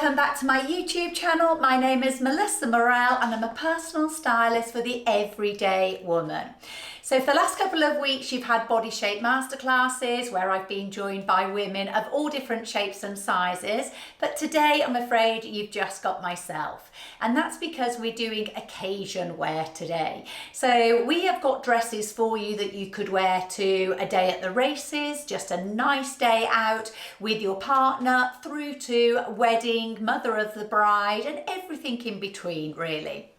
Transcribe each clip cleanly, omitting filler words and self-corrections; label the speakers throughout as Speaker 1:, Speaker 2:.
Speaker 1: welcome back to my YouTube channel. My name is Melissa Murrell and I'm a personal stylist for the everyday woman. So for the last couple of weeks you've had body shape masterclasses where I've been joined by women of all different shapes and sizes, but today I'm afraid you've just got myself, and that's because we're doing occasion wear today. So we have got dresses for you that you could wear to a day at the races, just a nice day out with your partner, through to wedding, mother of the bride, and everything in between really.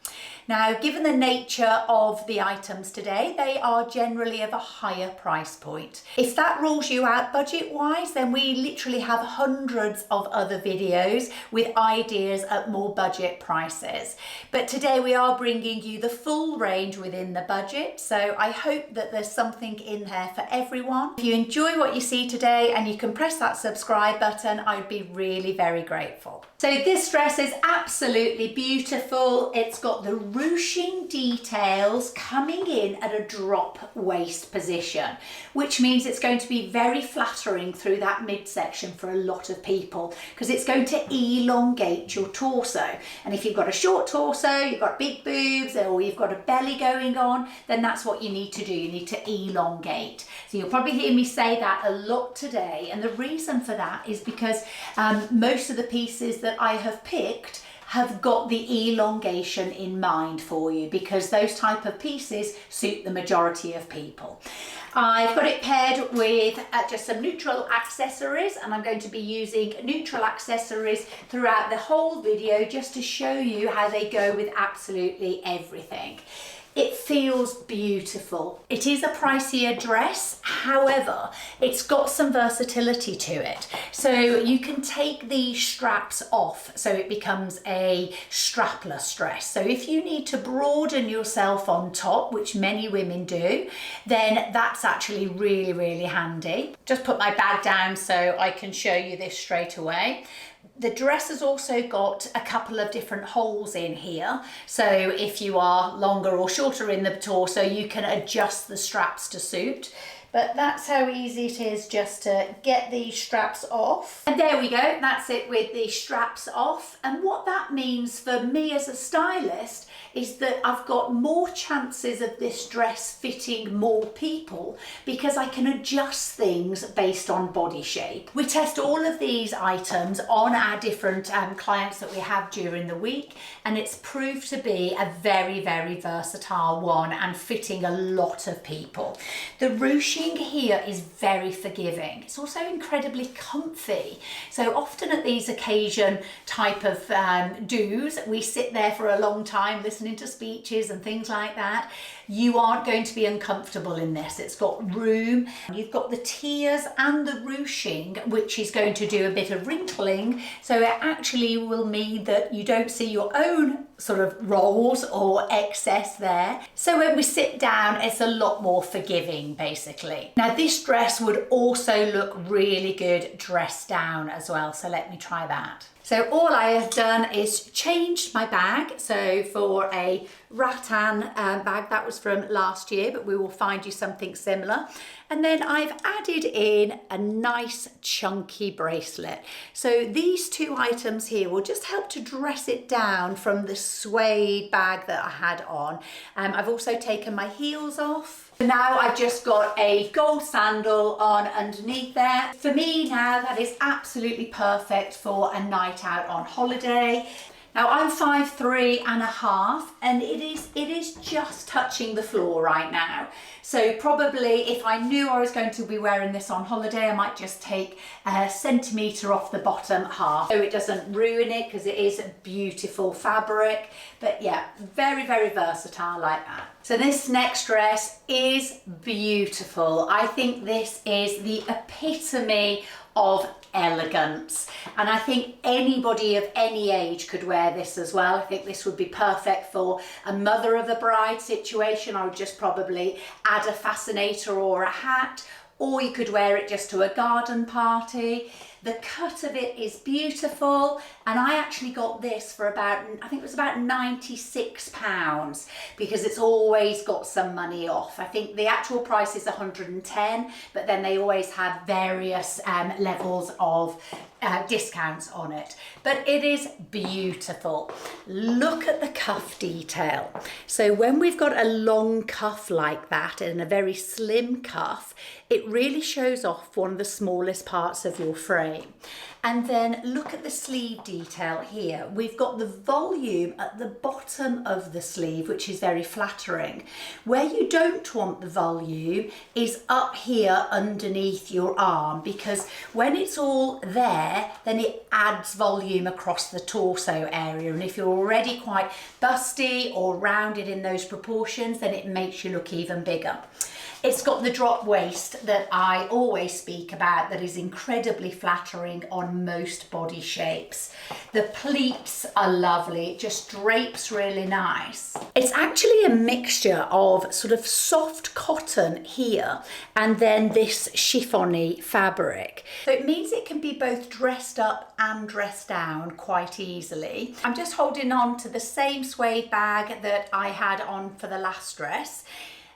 Speaker 1: Now, given the nature of the items today, they are generally of a higher price point. If that rules you out budget-wise, then we literally have hundreds of other videos with ideas at more budget prices. But today we are bringing you the full range within the budget, so I hope that there's something in there for everyone. If you enjoy what you see today and you can press that subscribe button, I'd be really very grateful. So this dress is absolutely beautiful. It's got the ruching details coming in at a drop waist position, which means it's going to be very flattering through that midsection for a lot of people because it's going to elongate your torso. And if you've got a short torso, you've got big boobs, or you've got a belly going on, then that's what you need to do. You need to elongate. So you'll probably hear me say that a lot today. And the reason for that is because most of the pieces that I have picked have got the elongation in mind for you, because those type of pieces suit the majority of people. I've got it paired with just some neutral accessories, and I'm going to be using neutral accessories throughout the whole video just to show you how they go with absolutely everything. It feels beautiful. It is a pricier dress, however, it's got some versatility to it. So you can take the straps off so it becomes a strapless dress. So if you need to broaden yourself on top, which many women do, then that's actually really, really handy. Just put my bag down so I can show you this straight away. The dress has also got a couple of different holes in here, so if you are longer or shorter in the torso you can adjust the straps to suit. But that's how easy it is just to get these straps off. And there we go, that's it with the straps off. And what that means for me as a stylist is that I've got more chances of this dress fitting more people because I can adjust things based on body shape. We test all of these items on our different clients that we have during the week, and it's proved to be a very, very versatile one and fitting a lot of people. The ruching here is very forgiving. It's also incredibly comfy. So often at these occasion type of do's, we sit there for a long time listening to speeches and things like that. You aren't going to be uncomfortable in this. It's got room. You've got the tiers and the ruching, which is going to do a bit of wrinkling. So it actually will mean that you don't see your own sort of rolls or excess there. So when we sit down, it's a lot more forgiving basically. Now this dress would also look really good dressed down as well. So let me try that. So all I have done is changed my bag. So for a rattan bag, that was from last year, but we will find you something similar. And then I've added in a nice chunky bracelet. So these two items here will just help to dress it down from the suede bag that I had on. I've also taken my heels off. Now I've just got a gold sandal on underneath there. For me now, that is absolutely perfect for a night out on holiday. Now I'm 5'3.5" and it is just touching the floor right now. So probably if I knew I was going to be wearing this on holiday, I might just take a centimetre off the bottom half so it doesn't ruin it, because it is a beautiful fabric. But yeah, very, very versatile like that. So this next dress is beautiful. I think this is the epitome of elegance, and I think anybody of any age could wear this as well. I think this would be perfect for a mother of the bride situation. I would just probably add a fascinator or a hat, or you could wear it just to a garden party. The cut of it is beautiful, and I actually got this for about, I think it was about £96, because it's always got some money off. I think the actual price is 110, but then they always have various levels of discounts on it, but it is beautiful. Look at the cuff detail. So when we've got a long cuff like that and a very slim cuff, it really shows off one of the smallest parts of your frame. And then look at the sleeve detail here. We've got the volume at the bottom of the sleeve, which is very flattering. Where you don't want the volume is up here underneath your arm, because when it's all there, then it adds volume across the torso area. And if you're already quite busty or rounded in those proportions, then it makes you look even bigger. It's got the drop waist that I always speak about, that is incredibly flattering on most body shapes. The pleats are lovely, it just drapes really nice. It's actually a mixture of sort of soft cotton here and then this chiffony fabric. So it means it can be both dressed up and dressed down quite easily. I'm just holding on to the same suede bag that I had on for the last dress.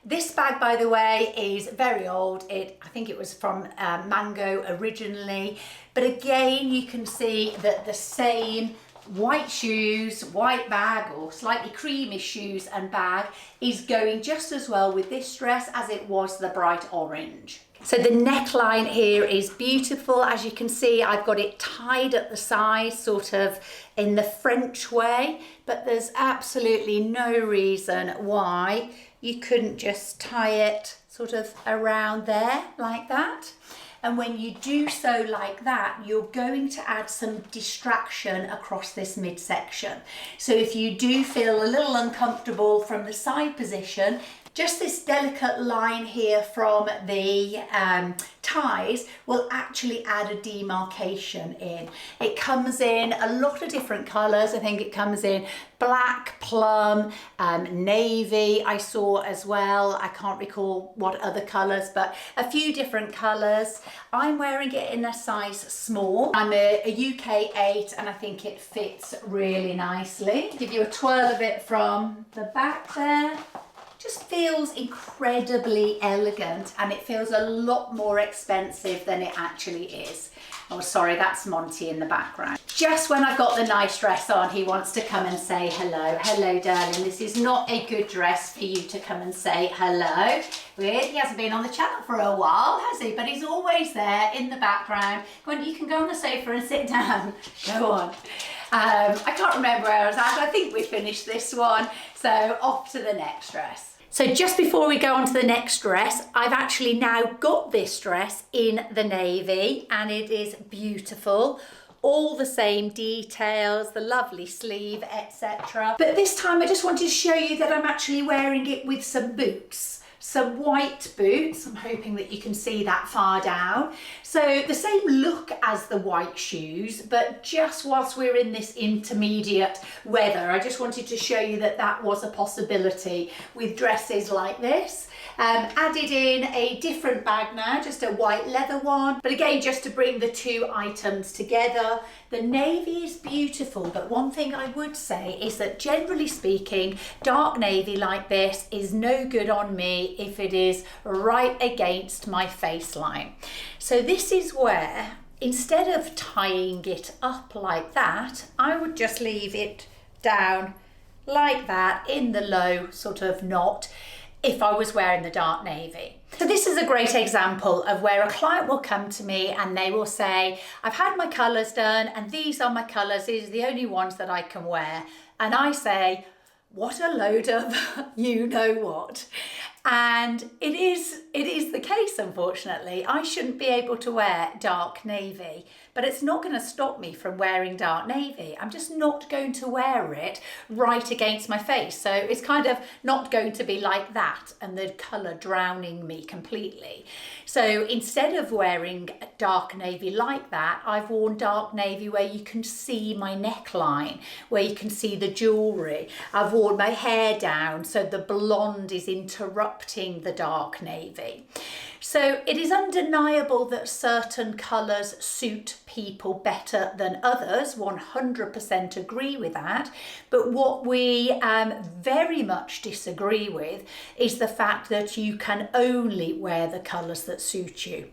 Speaker 1: This bag, by the way, is very old. I think it was from Mango originally. But again, you can see that the same white shoes, white bag, or slightly creamy shoes and bag is going just as well with this dress as it was the bright orange. So the neckline here is beautiful. As you can see, I've got it tied at the sides, sort of in the French way, but there's absolutely no reason why you couldn't just tie it sort of around there like that. And when you do so like that, you're going to add some distraction across this midsection. So if you do feel a little uncomfortable from the side position, just this delicate line here from the ties will actually add a demarcation in. It comes in a lot of different colours. I think it comes in black, plum, navy I saw as well. I can't recall what other colours, but a few different colours. I'm wearing it in a size small. I'm a UK 8 and I think it fits really nicely. Give you a twirl of it from the back there. Just feels incredibly elegant, and it feels a lot more expensive than it actually is. Oh, sorry, that's Monty in the background. Just when I've got the nice dress on, he wants to come and say hello. Hello, darling. This is not a good dress for you to come and say hello. Weird, he hasn't been on the channel for a while, has he? But he's always there in the background. Go on, you can go on the sofa and sit down. Go on. I can't remember where I was at. I think we finished this one. So off to the next dress. So just before we go on to the next dress, I've actually now got this dress in the navy and it is beautiful. All the same details, the lovely sleeve, etc. But this time I just wanted to show you that I'm actually wearing it with some boots. Some white boots. I'm hoping that you can see that far down. So the same look as the white shoes, but just whilst we're in this intermediate weather, I just wanted to show you that that was a possibility with dresses like this. Added in a different bag now, just a white leather one. But again, just to bring the two items together. The navy is beautiful, but one thing I would say is that generally speaking, dark navy like this is no good on me if it is right against my face line. So this is where, instead of tying it up like that, I would just leave it down like that in the low sort of knot if I was wearing the dark navy. So this is a great example of where a client will come to me and they will say, I've had my colours done and these are my colours, these are the only ones that I can wear. And I say, what a load of you know what. And it is the case, unfortunately. I shouldn't be able to wear dark navy, but it's not going to stop me from wearing dark navy. I'm just not going to wear it right against my face. So it's kind of not going to be like that and the colour drowning me completely. So instead of wearing dark navy like that, I've worn dark navy where you can see my neckline, where you can see the jewellery. I've worn my hair down so the blonde is interrupting the dark navy. So it is undeniable that certain colours suit people better than others, 100% agree with that. But what we very much disagree with is the fact that you can only wear the colours that suit you.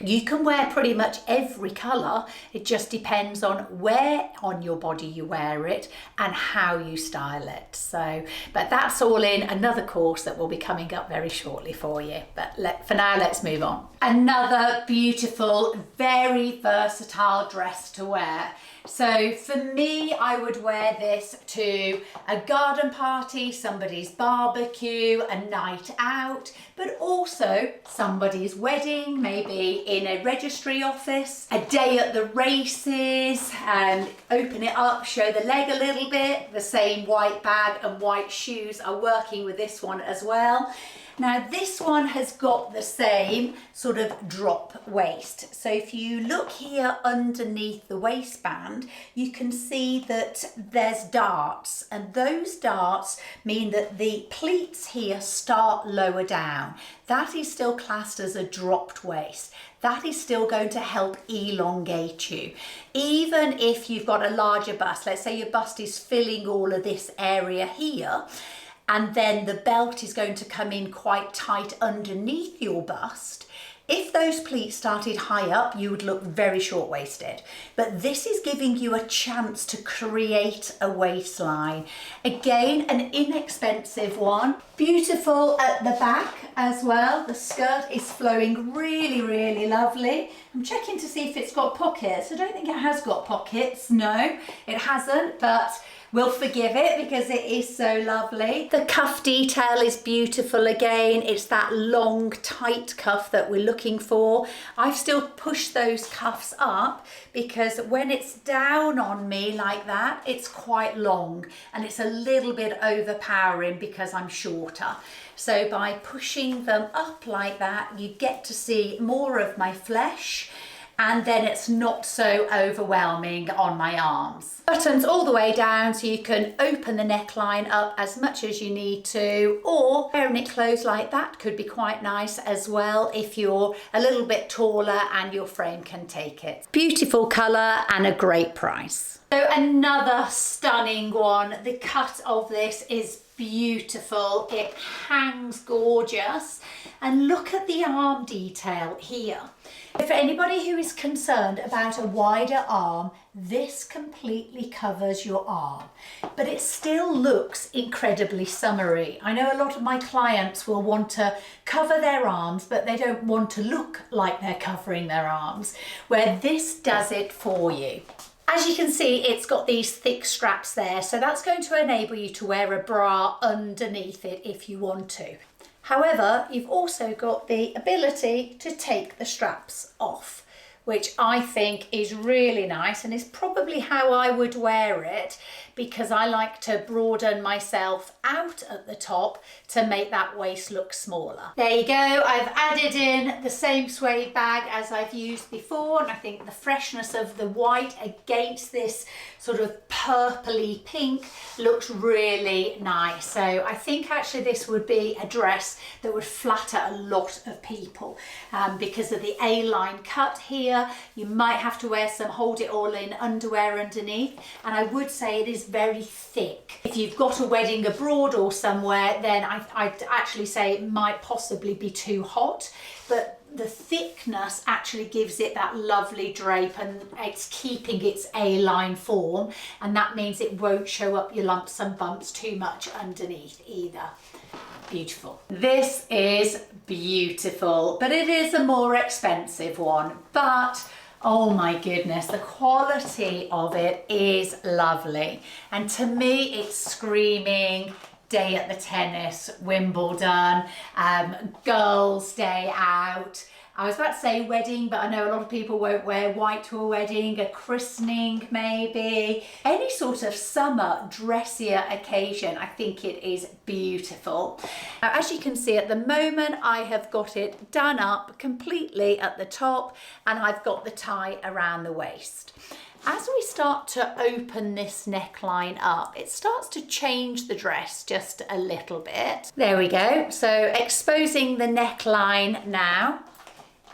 Speaker 1: You can wear pretty much every colour, it just depends on where on your body you wear it and how you style it. So, but that's all in another course that will be coming up very shortly for you. But for now, let's move on. Another beautiful, very versatile dress to wear. So for me, I would wear this to a garden party, somebody's barbecue, a night out, but also somebody's wedding, maybe in a registry office, a day at the races, and open it up, show the leg a little bit. The same white bag and white shoes are working with this one as well. Now this one has got the same sort of drop waist. So if you look here underneath the waistband, you can see that there's darts, and those darts mean that the pleats here start lower down. That is still classed as a dropped waist. That is still going to help elongate you. Even if you've got a larger bust, let's say your bust is filling all of this area here, and then the belt is going to come in quite tight underneath your bust. If those pleats started high up, you would look very short-waisted. But this is giving you a chance to create a waistline. Again, an inexpensive one. Beautiful at the back as well. The skirt is flowing really, really lovely. I'm checking to see if it's got pockets. I don't think it has got pockets. No, it hasn't, but we'll forgive it because it is so lovely. The cuff detail is beautiful again. It's that long, tight cuff that we're looking for. I've still pushed those cuffs up because when it's down on me like that, it's quite long and it's a little bit overpowering because I'm shorter. So by pushing them up like that, you get to see more of my flesh, and then it's not so overwhelming on my arms. Buttons all the way down so you can open the neckline up as much as you need to, or wearing it closed like that could be quite nice as well if you're a little bit taller and your frame can take it. Beautiful colour and a great price. So another stunning one. The cut of this is beautiful. It hangs gorgeous, and look at the arm detail here. For anybody who is concerned about a wider arm, this completely covers your arm, but it still looks incredibly summery. I know a lot of my clients will want to cover their arms, but they don't want to look like they're covering their arms, where this does it for you. As you can see, it's got these thick straps there, so that's going to enable you to wear a bra underneath it if you want to. However, you've also got the ability to take the straps off, which I think is really nice and is probably how I would wear it, because I like to broaden myself out at the top to make that waist look smaller. There you go. I've added in the same suede bag as I've used before, and I think the freshness of the white against this sort of purpley pink looks really nice. So I think actually this would be a dress that would flatter a lot of people because of the A-line cut here. You might have to wear some hold it all in underwear underneath, and I would say it is very thick. If you've got a wedding abroad or somewhere, then I'd actually say it might possibly be too hot, but the thickness actually gives it that lovely drape, and it's keeping its A-line form, and that means it won't show up your lumps and bumps too much underneath either. Beautiful. This is beautiful, but it is a more expensive one, but oh my goodness, the quality of it is lovely. And to me, it's screaming day at the tennis, Wimbledon, girls' day out. I was about to say wedding, but I know a lot of people won't wear white to a wedding, a christening maybe. Any sort of summer dressier occasion, I think it is beautiful. Now, as you can see at the moment, I have got it done up completely at the top, and I've got the tie around the waist. As we start to open this neckline up, it starts to change the dress just a little bit. There we go. So exposing the neckline now.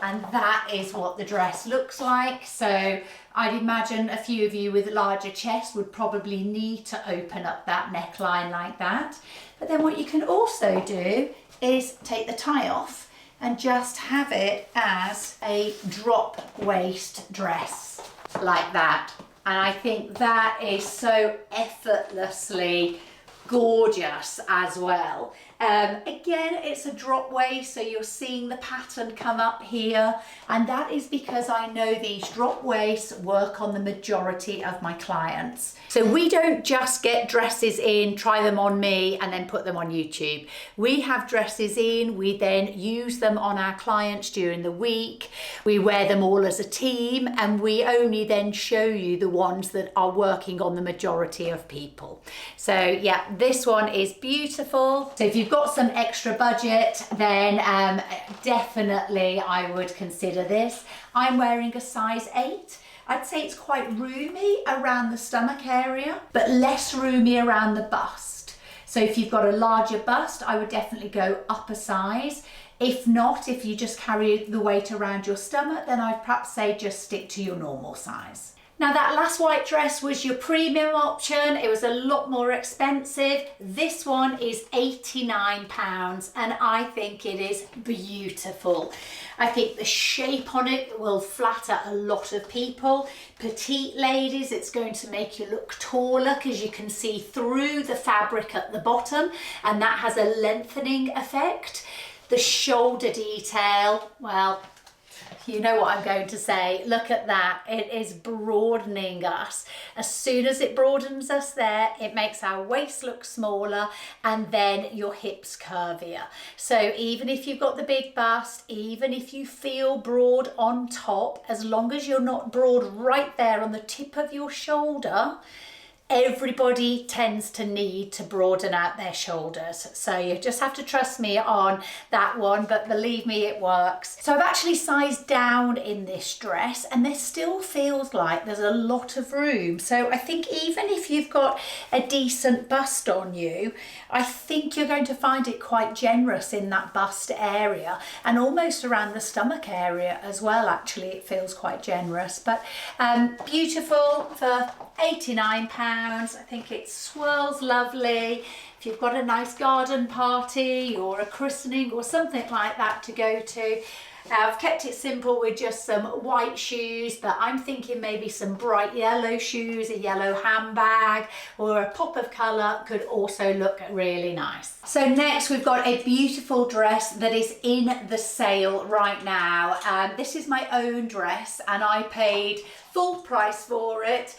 Speaker 1: And that is what the dress looks like. So I'd imagine a few of you with larger chests would probably need to open up that neckline like that. But then what you can also do is take the tie off, and just have it as a drop waist dress like that. And I think that is so effortlessly gorgeous as well. Again, it's a drop waist, so you're seeing the pattern come up here, and that is because I know these drop waists work on the majority of my clients. So we don't just get dresses in, try them on me, and then put them on YouTube. We have dresses in, we then use them on our clients during the week, we wear them all as a team, and we only then show you the ones that are working on the majority of people. So yeah, this one is beautiful. So if you've got some extra budget, then definitely I would consider this. I'm wearing a size 8. I'd say it's quite roomy around the stomach area, but less roomy around the bust. So if you've got a larger bust, I would definitely go up a size. If not, if you just carry the weight around your stomach, then I'd perhaps say just stick to your normal size. Now that last white dress was your premium option. It was a lot more expensive. This one is £89 and I think it is beautiful. I think the shape on it will flatter a lot of people. Petite ladies, it's going to make you look taller because you can see through the fabric at the bottom, and that has a lengthening effect. The shoulder detail, well, you know what I'm going to say. Look at that. It is broadening us. As soon as it broadens us there, it makes our waist look smaller and then your hips curvier. So even if you've got the big bust, even if you feel broad on top, as long as you're not broad right there on the tip of your shoulder, everybody tends to need to broaden out their shoulders. So you just have to trust me on that one, but believe me, it works. So I've actually sized down in this dress and there still feels like there's a lot of room. So I think even if you've got a decent bust on you, I think you're going to find it quite generous in that bust area and almost around the stomach area as well. Actually, it feels quite generous, but beautiful for £89. I think it swirls lovely. If you've got a nice garden party or a christening or something like that to go to, I've kept it simple with just some white shoes, but I'm thinking maybe some bright yellow shoes, a yellow handbag, or a pop of colour could also look really nice. So next we've got a beautiful dress that is in the sale right now. This is my own dress and I paid full price for it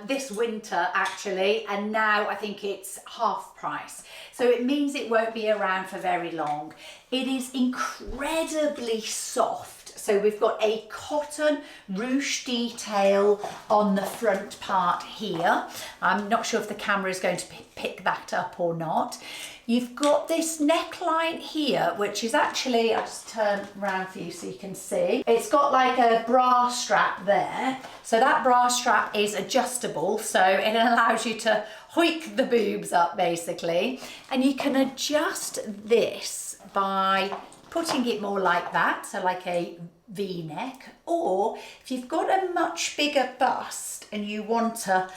Speaker 1: this winter actually, and now I think it's half price. So it means it won't be around for very long. It is incredibly soft. So we've got a cotton ruche detail on the front part here. I'm not sure if the camera is going to pick that up or not. You've got this neckline here, which is actually, I'll just turn around for you so you can see. It's got like a bra strap there. So that bra strap is adjustable, so it allows you to hoik the boobs up basically. And you can adjust this by putting it more like that, so like a V-neck, or if you've got a much bigger bust and you want to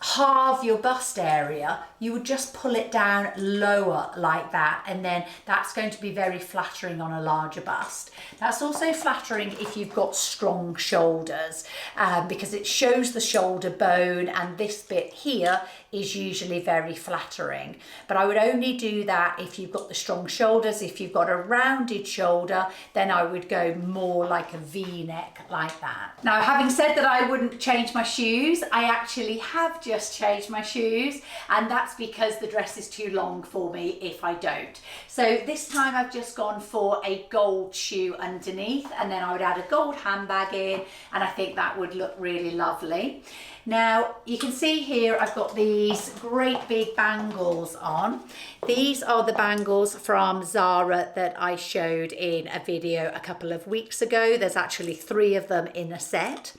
Speaker 1: halve your bust area, you would just pull it down lower like that, and then that's going to be very flattering on a larger bust. That's also flattering if you've got strong shoulders, because it shows the shoulder bone, and this bit here is usually very flattering. But I would only do that if you've got the strong shoulders. If you've got a rounded shoulder, then I would go more like a V-neck like that. Now, having said that I wouldn't change my shoes, I actually have just changed my shoes, and that's because the dress is too long for me if I don't. So this time I've just gone for a gold shoe underneath, and then I would add a gold handbag in, and I think that would look really lovely. Now you can see here I've got these great big bangles on. These are the bangles from Zara that I showed in a video a couple of weeks ago. There's actually 3 of them in a set.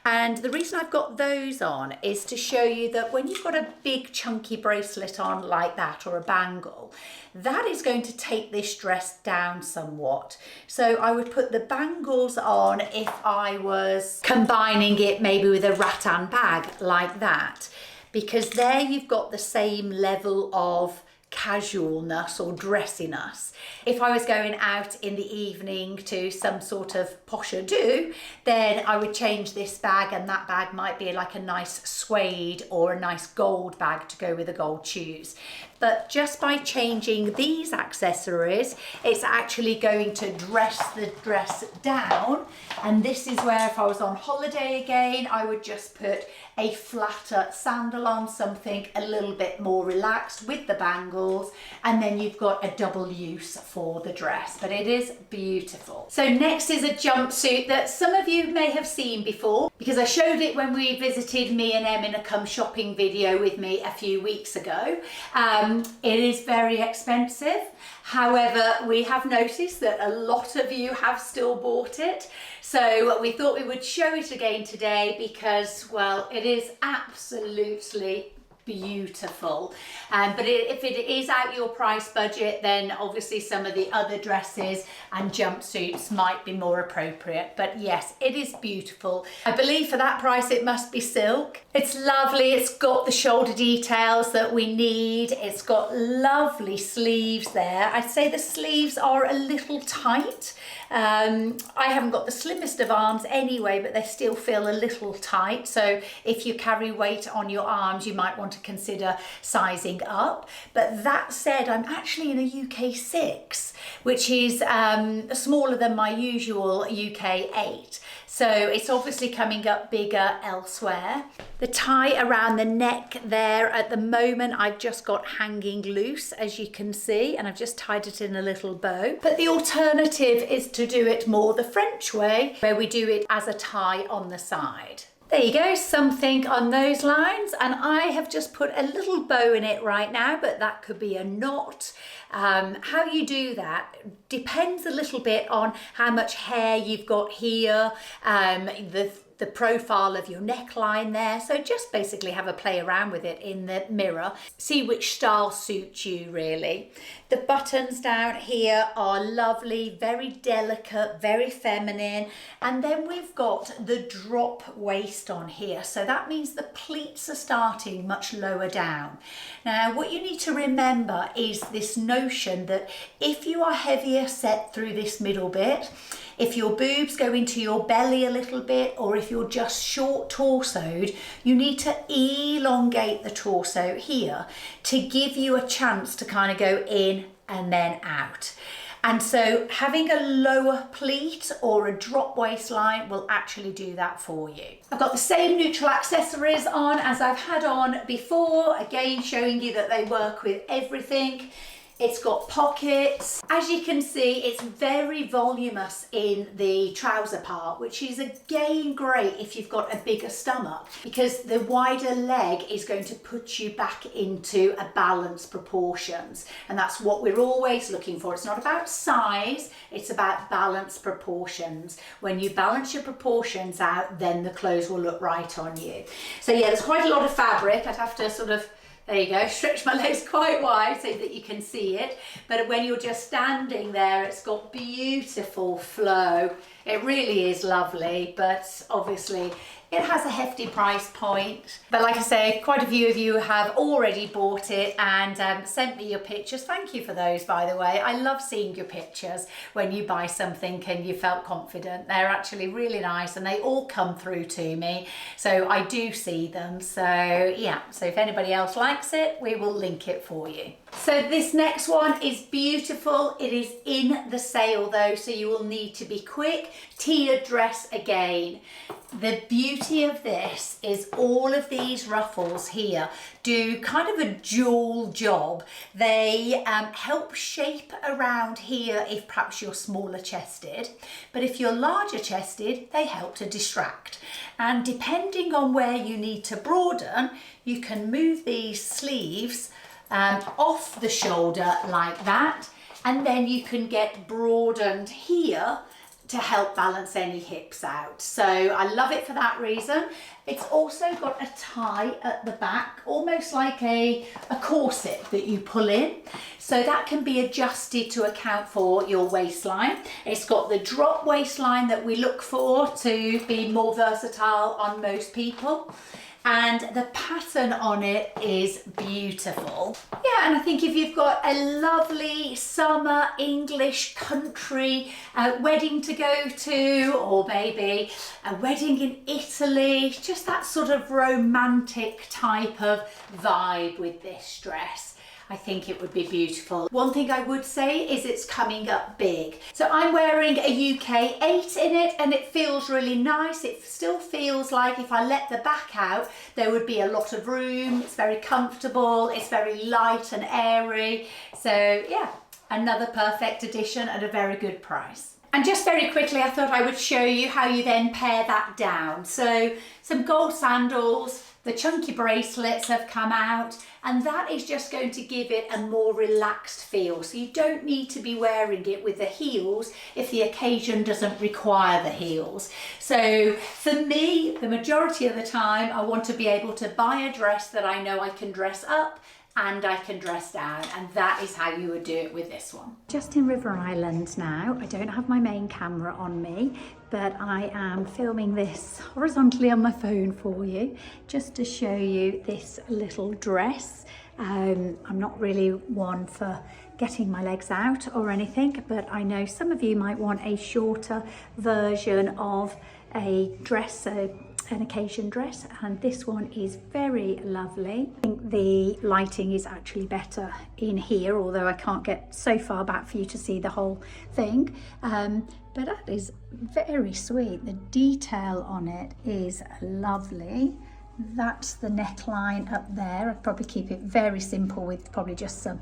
Speaker 1: And the reason I've got those on is to show you that when you've got a big chunky bracelet on like that, or a bangle, that is going to take this dress down somewhat. So I would put the bangles on if I was combining it maybe with a rattan bag like that, because there you've got the same level of casualness or dressiness. If I was going out in the evening to some sort of posher do, then I would change this bag, and that bag might be like a nice suede or a nice gold bag to go with the gold shoes. But just by changing these accessories, it's actually going to dress the dress down. And this is where if I was on holiday again, I would just put a flatter sandal on, something a little bit more relaxed with the bangles, and then you've got a double use for the dress. But it is beautiful. So next is a jumpsuit that some of you may have seen before, because I showed it when we visited me and Em in a come shopping video with me a few weeks ago. It is very expensive. However, we have noticed that a lot of you have still bought it. So we thought we would show it again today because, well, it is absolutely beautiful. But if it is out your price budget, then obviously some of the other dresses and jumpsuits might be more appropriate. But yes, it is beautiful. I believe for that price it must be silk. It's lovely. It's got the shoulder details that we need. It's got lovely sleeves there. I'd say the sleeves are a little tight. I haven't got the slimmest of arms anyway, but they still feel a little tight. So if you carry weight on your arms, you might want to consider sizing up. But that said, I'm actually in a UK 6, which is smaller than my usual UK 8. So it's obviously coming up bigger elsewhere. The tie around the neck there at the moment, I've just got hanging loose, as you can see, and I've just tied it in a little bow. But the alternative is to do it more the French way, where we do it as a tie on the side. There you go, something on those lines, and I have just put a little bow in it right now, but that could be a knot. How you do that depends a little bit on how much hair you've got here, the profile of your neckline there. So just basically have a play around with it in the mirror. See which style suits you really. The buttons down here are lovely, very delicate, very feminine. And then we've got the drop waist on here. So that means the pleats are starting much lower down. Now, what you need to remember is this notion that if you are heavier set through this middle bit, if your boobs go into your belly a little bit, or if you're just short torsoed, you need to elongate the torso here to give you a chance to kind of go in and then out. And so having a lower pleat or a drop waistline will actually do that for you. I've got the same neutral accessories on as I've had on before, again showing you that they work with everything. It's got pockets. As you can see, it's very voluminous in the trouser part, which is again great if you've got a bigger stomach, because the wider leg is going to put you back into a balanced proportions. And that's what we're always looking for. It's not about size, it's about balanced proportions. When you balance your proportions out, then the clothes will look right on you. So yeah, there's quite a lot of fabric. I'd have to sort of, there you go, stretch my legs quite wide so that you can see it. But when you're just standing there, it's got beautiful flow. It really is lovely, but obviously it has a hefty price point. But like I say, quite a few of you have already bought it and sent me your pictures. Thank you for those, by the way. I love seeing your pictures when you buy something and you felt confident. They're actually really nice and they all come through to me. So I do see them. So yeah, so if anybody else likes it, we will link it for you. So this next one is beautiful. It is in the sale though, so you will need to be quick. Tiered dress again. The beauty of this is all of these ruffles here do kind of a dual job. They help shape around here if perhaps you're smaller chested, but if you're larger chested, they help to distract. And depending on where you need to broaden, you can move these sleeves off the shoulder like that, and then you can get broadened here to help balance any hips out. So I love it for that reason. It's also got a tie at the back, almost like a corset that you pull in. So that can be adjusted to account for your waistline. It's got the drop waistline that we look for to be more versatile on most people. and the pattern on it is beautiful. Yeah, and I think if you've got a lovely summer English country wedding to go to, or maybe a wedding in Italy, just that sort of romantic type of vibe with this dress, I think it would be beautiful. One thing I would say is it's coming up big. So I'm wearing a UK 8 in it, and it feels really nice. It still feels like if I let the back out, there would be a lot of room. It's very comfortable, it's very light and airy. So yeah, another perfect addition at a very good price. And just very quickly, I thought I would show you how you then pare that down. So some gold sandals, the chunky bracelets have come out, and that is just going to give it a more relaxed feel. So you don't need to be wearing it with the heels if the occasion doesn't require the heels. So for me, the majority of the time, I want to be able to buy a dress that I know I can dress up and I can dress down, and that is how you would do it with this one. Just in River Island now. I don't have my main camera on me, but I am filming this horizontally on my phone for you, just to show you this little dress. I'm not really one for getting my legs out or anything, but I know some of you might want a shorter version of a dress, an occasion dress, and this one is very lovely. I think the lighting is actually better in here, although I can't get so far back for you to see the whole thing, but that is very sweet. The detail on it is lovely. That's the neckline up there. I'd probably keep it very simple with probably just some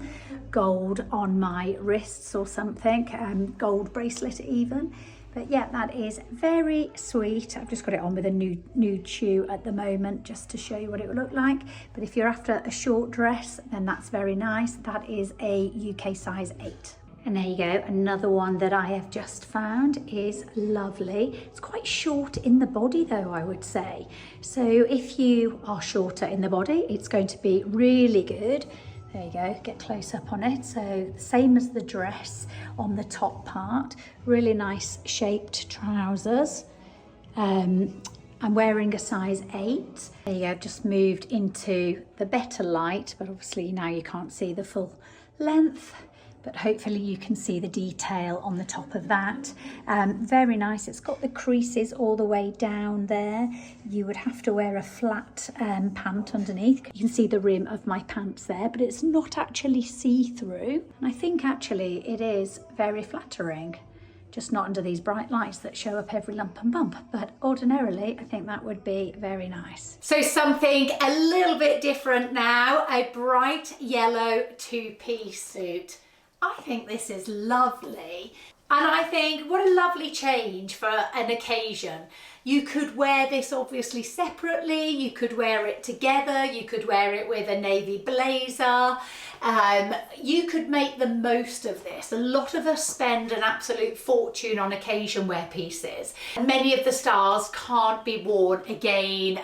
Speaker 1: gold on my wrists or something, gold bracelet even. But yeah, that is very sweet. I've just got it on with a nude shoe at the moment, just to show you what it would look like. But if you're after a short dress, then that's very nice. That is a UK size 8. And there you go, another one that I have just found is lovely. It's quite short in the body though, I would say. So if you are shorter in the body, it's going to be really good. There you go, get close up on it. So the same as the dress on the top part, really nice shaped trousers. I'm wearing a size 8. There you go, I've just moved into the better light, but obviously now you can't see the full length. But hopefully you can see the detail on the top of that. Very nice. It's got the creases all the way down there. You would have to wear a flat pant underneath. You can see the rim of my pants there, but it's not actually see-through. And I think actually it is very flattering. Just not under these bright lights that show up every lump and bump, but ordinarily I think that would be very nice. So something a little bit different now, a bright yellow two-piece suit. I think this is lovely, and I think what a lovely change for an occasion. You could wear this obviously separately, you could wear it together, you could wear it with a navy blazer. You could make the most of this. A lot of us spend an absolute fortune on occasion wear pieces. Many of the styles can't be worn again,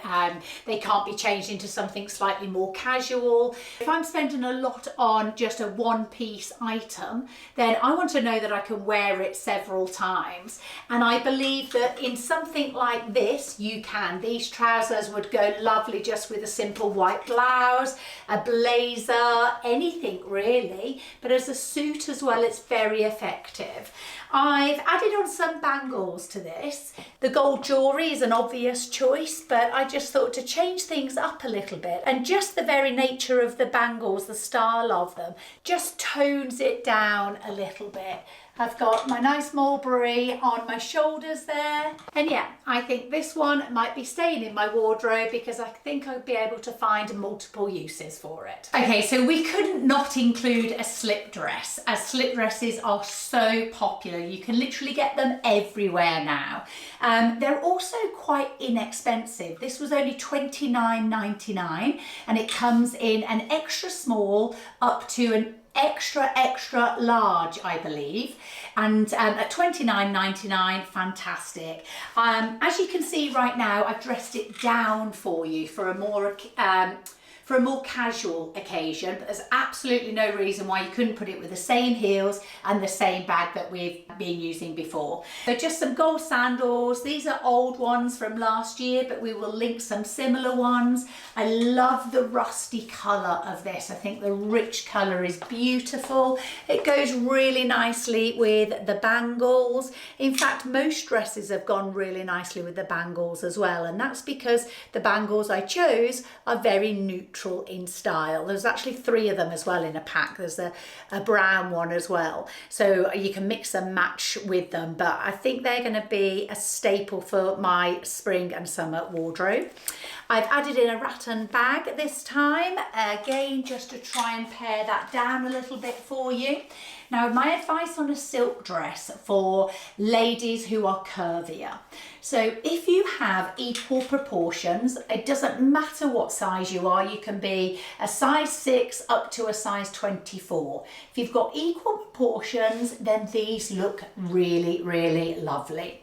Speaker 1: they can't be changed into something slightly more casual. If I'm spending a lot on just a one-piece item, then I want to know that I can wear it several times. And I believe that in something like this, you can. These trousers would go lovely just with a simple white blouse, a blazer, anything really, but as a suit as well, it's very effective. I've added on some bangles to this. The gold jewellery is an obvious choice, but I just thought to change things up a little bit, and just the very nature of the bangles, the style of them, just tones it down a little bit. I've got my nice mulberry on my shoulders there. And yeah, I think this one might be staying in my wardrobe because I think I'd be able to find multiple uses for it. Okay, so we couldn't not include a slip dress, as slip dresses are so popular. You can literally get them everywhere now. They're also quite inexpensive. This was only $29.99, and it comes in an extra small up to an extra large, I believe, and at $29.99, fantastic. As you can see right now, I've dressed it down for you for a more for a more casual occasion, but there's absolutely no reason why you couldn't put it with the same heels and the same bag that we've been using before. So just some gold sandals. These are old ones from last year, but we will link some similar ones. I love the rusty colour of this. I think the rich colour is beautiful. It goes really nicely with the bangles. In fact, most dresses have gone really nicely with the bangles as well, and that's because the bangles I chose are very neutral in style. There's actually 3 of them as well in a pack. There's a brown one as well, so you can mix and match with them, but I think they're going to be a staple for my spring and summer wardrobe. I've added in a rattan bag this time, again just to try and pare that down a little bit for you. Now, my advice on a silk dress for ladies who are curvier. So if you have equal proportions, it doesn't matter what size you are, you can be a size 6 up to a size 24. If you've got equal proportions, then these look really, really lovely.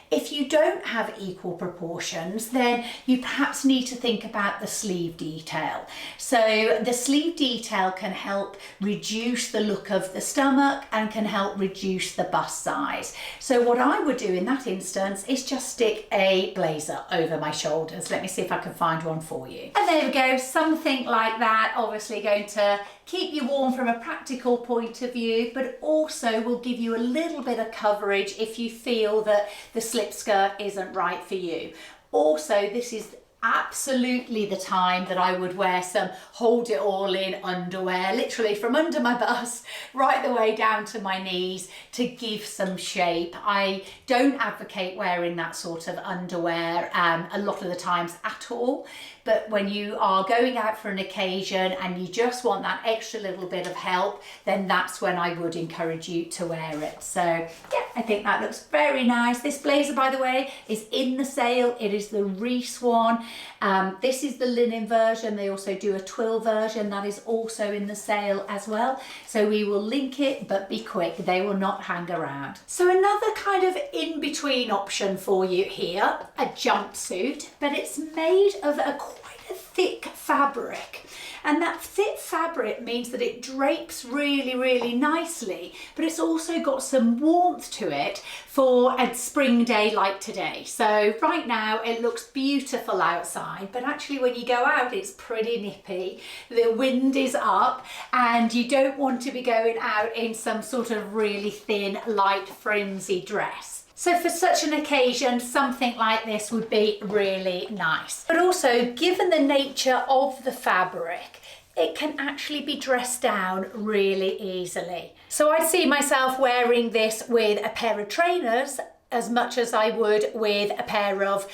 Speaker 1: If you don't have equal proportions, then you perhaps need to think about the sleeve detail. So the sleeve detail can help reduce the look of the stomach and can help reduce the bust size. So what I would do in that instance is just stick a blazer over my shoulders. Let me see if I can find one for you. And there we go, something like that, obviously going to keep you warm from a practical point of view, but also will give you a little bit of coverage if you feel that the slip skirt isn't right for you. Also, this is absolutely the time that I would wear some hold it all in underwear, literally from under my bust right the way down to my knees, to give some shape. I don't advocate wearing that sort of underwear a lot of the times at all, but when you are going out for an occasion and you just want that extra little bit of help, then that's when I would encourage you to wear it. So yeah, I think that looks very nice. This blazer, by the way, is in the sale. It is the Reese one. This is the linen version. They also do a twill version that is also in the sale as well. So we will link it, but be quick, they will not hang around. So another kind of in-between option for you here, a jumpsuit, but it's made of quite a thick fabric. And that thick fabric means that it drapes really, really nicely, but it's also got some warmth to it for a spring day like today. So right now it looks beautiful outside, but actually when you go out, it's pretty nippy. The wind is up and you don't want to be going out in some sort of really thin, light, flimsy dress. So for such an occasion, something like this would be really nice. But also, given the nature of the fabric, it can actually be dressed down really easily. So I see myself wearing this with a pair of trainers as much as I would with a pair of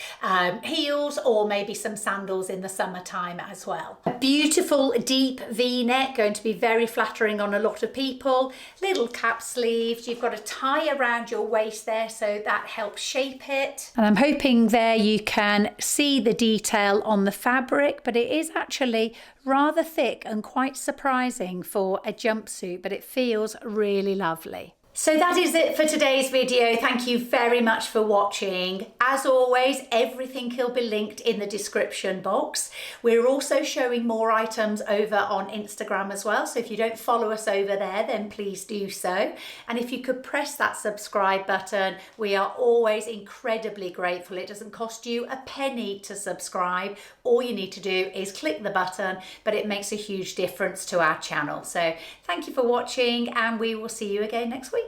Speaker 1: heels or maybe some sandals in the summertime as well. A beautiful deep V-neck, going to be very flattering on a lot of people. Little cap sleeves, you've got a tie around your waist there, so that helps shape it. And I'm hoping there you can see the detail on the fabric, but it is actually rather thick and quite surprising for a jumpsuit, but it feels really lovely. So that is it for today's video. Thank you very much for watching. As always, everything will be linked in the description box. We're also showing more items over on Instagram as well. So if you don't follow us over there, then please do so. And if you could press that subscribe button, we are always incredibly grateful. It doesn't cost you a penny to subscribe. All you need to do is click the button, but it makes a huge difference to our channel. So thank you for watching, and we will see you again next week.